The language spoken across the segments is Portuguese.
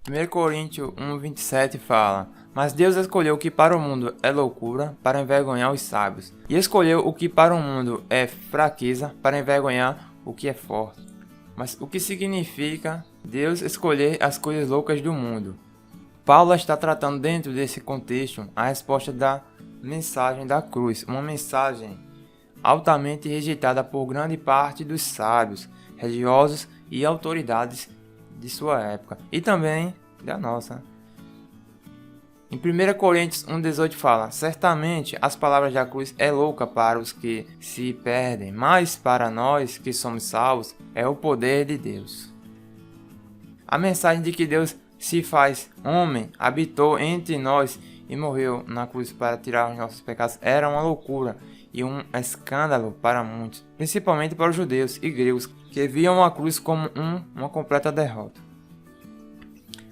1 Coríntios 1:27 fala: Mas Deus escolheu o que para o mundo é loucura, para envergonhar os sábios, e escolheu o que para o mundo é fraqueza, para envergonhar o que é forte. Mas o que significa Deus escolher as coisas loucas do mundo? Paulo está tratando dentro desse contexto a resposta da mensagem da cruz, uma mensagem altamente rejeitada por grande parte dos sábios, religiosos e autoridades de sua época, e também da nossa. Em 1 Coríntios 1:18 fala: Certamente as palavras da cruz é louca para os que se perdem, mas para nós que somos salvos é o poder de Deus. A mensagem de que Deus se faz homem, habitou entre nós e morreu na cruz para tirar os nossos pecados era uma loucura e um escândalo para muitos, principalmente para os judeus e gregos, que viam a cruz como uma completa derrota.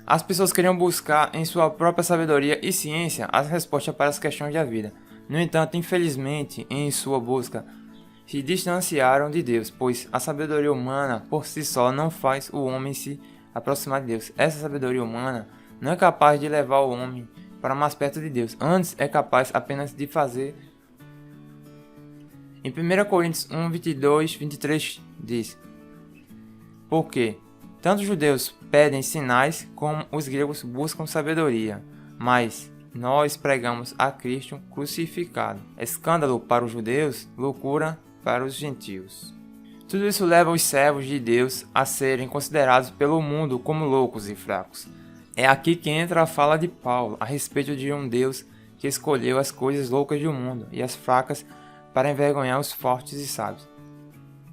As pessoas queriam buscar em sua própria sabedoria e ciência as respostas para as questões da vida. No entanto, infelizmente, em sua busca, se distanciaram de Deus, pois a sabedoria humana por si só não faz o homem se aproximar de Deus. Essa sabedoria humana não é capaz de levar o homem para mais perto de Deus. Antes, é capaz apenas de fazer. Em 1 Coríntios 1:22-23 diz: Porque tanto os judeus pedem sinais como os gregos buscam sabedoria, mas nós pregamos a Cristo crucificado. Escândalo para os judeus, loucura para os gentios. Tudo isso leva os servos de Deus a serem considerados pelo mundo como loucos e fracos. É aqui que entra a fala de Paulo a respeito de um Deus que escolheu as coisas loucas do mundo e as fracas para envergonhar os fortes e sábios.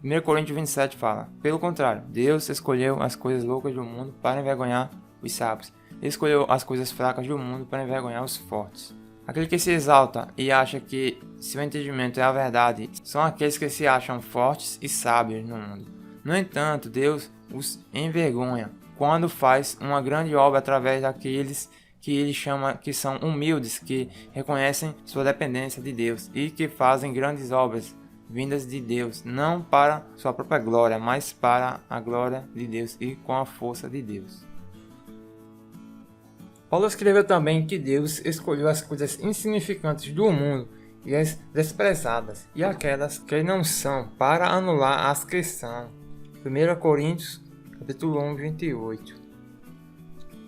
1 Coríntios 27 fala: Pelo contrário, Deus escolheu as coisas loucas do mundo para envergonhar os sábios. Ele escolheu as coisas fracas do mundo para envergonhar os fortes. Aquele que se exalta e acha que seu entendimento é a verdade são aqueles que se acham fortes e sábios no mundo. No entanto, Deus os envergonha quando faz uma grande obra através daqueles que ele chama que são humildes, que reconhecem sua dependência de Deus e que fazem grandes obras vindas de Deus, não para sua própria glória, mas para a glória de Deus e com a força de Deus. Paulo escreveu também que Deus escolheu as coisas insignificantes do mundo e as desprezadas e aquelas que não são para anular as que são. 1 Coríntios capítulo 1:28.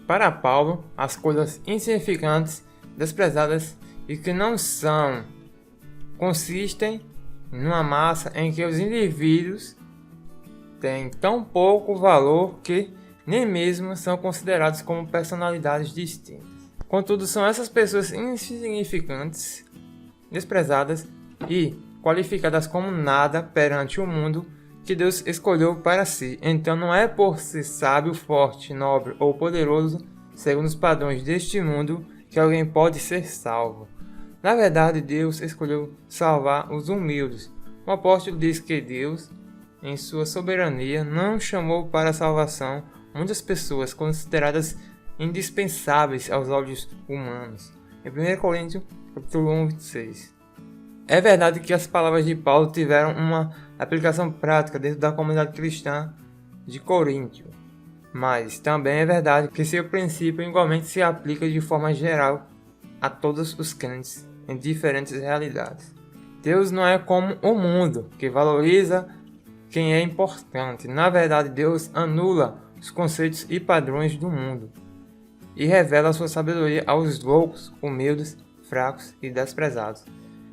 Para Paulo, as coisas insignificantes, desprezadas e que não são consistem numa massa em que os indivíduos têm tão pouco valor que nem mesmo são considerados como personalidades distintas. Contudo, são essas pessoas insignificantes, desprezadas e qualificadas como nada perante o mundo que Deus escolheu para si. Então não é por ser sábio, forte, nobre ou poderoso, segundo os padrões deste mundo, que alguém pode ser salvo. Na verdade, Deus escolheu salvar os humildes. O apóstolo diz que Deus, em sua soberania, não chamou para a salvação muitas pessoas consideradas indispensáveis aos olhos humanos. Em 1 Coríntios capítulo 1:26. É verdade que as palavras de Paulo tiveram uma aplicação prática dentro da comunidade cristã de Coríntio, mas também é verdade que seu princípio igualmente se aplica de forma geral a todos os crentes em diferentes realidades. Deus não é como o mundo, que valoriza quem é importante. Na verdade, Deus anula os conceitos e padrões do mundo e revela sua sabedoria aos loucos, humildes, fracos e desprezados.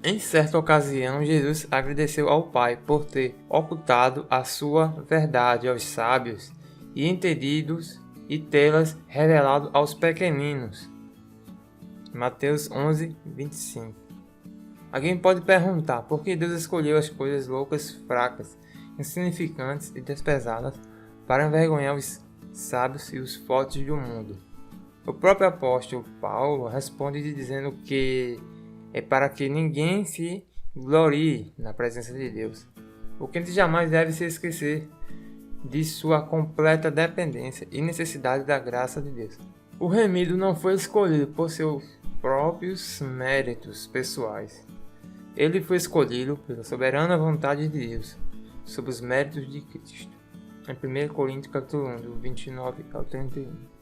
Em certa ocasião, Jesus agradeceu ao Pai por ter ocultado a sua verdade aos sábios e entendidos e tê-las revelado aos pequeninos. Mateus 11:25. Alguém pode perguntar por que Deus escolheu as coisas loucas, fracas, insignificantes e desprezadas para envergonhar os sábios e os fortes do mundo. O próprio apóstolo Paulo responde dizendo que é para que ninguém se glorie na presença de Deus. O crente jamais deve se esquecer de sua completa dependência e necessidade da graça de Deus. O remido não foi escolhido por seus próprios méritos pessoais. Ele foi escolhido pela soberana vontade de Deus, sob os méritos de Cristo. Em 1 Coríntios capítulo 1, do 29 ao 31.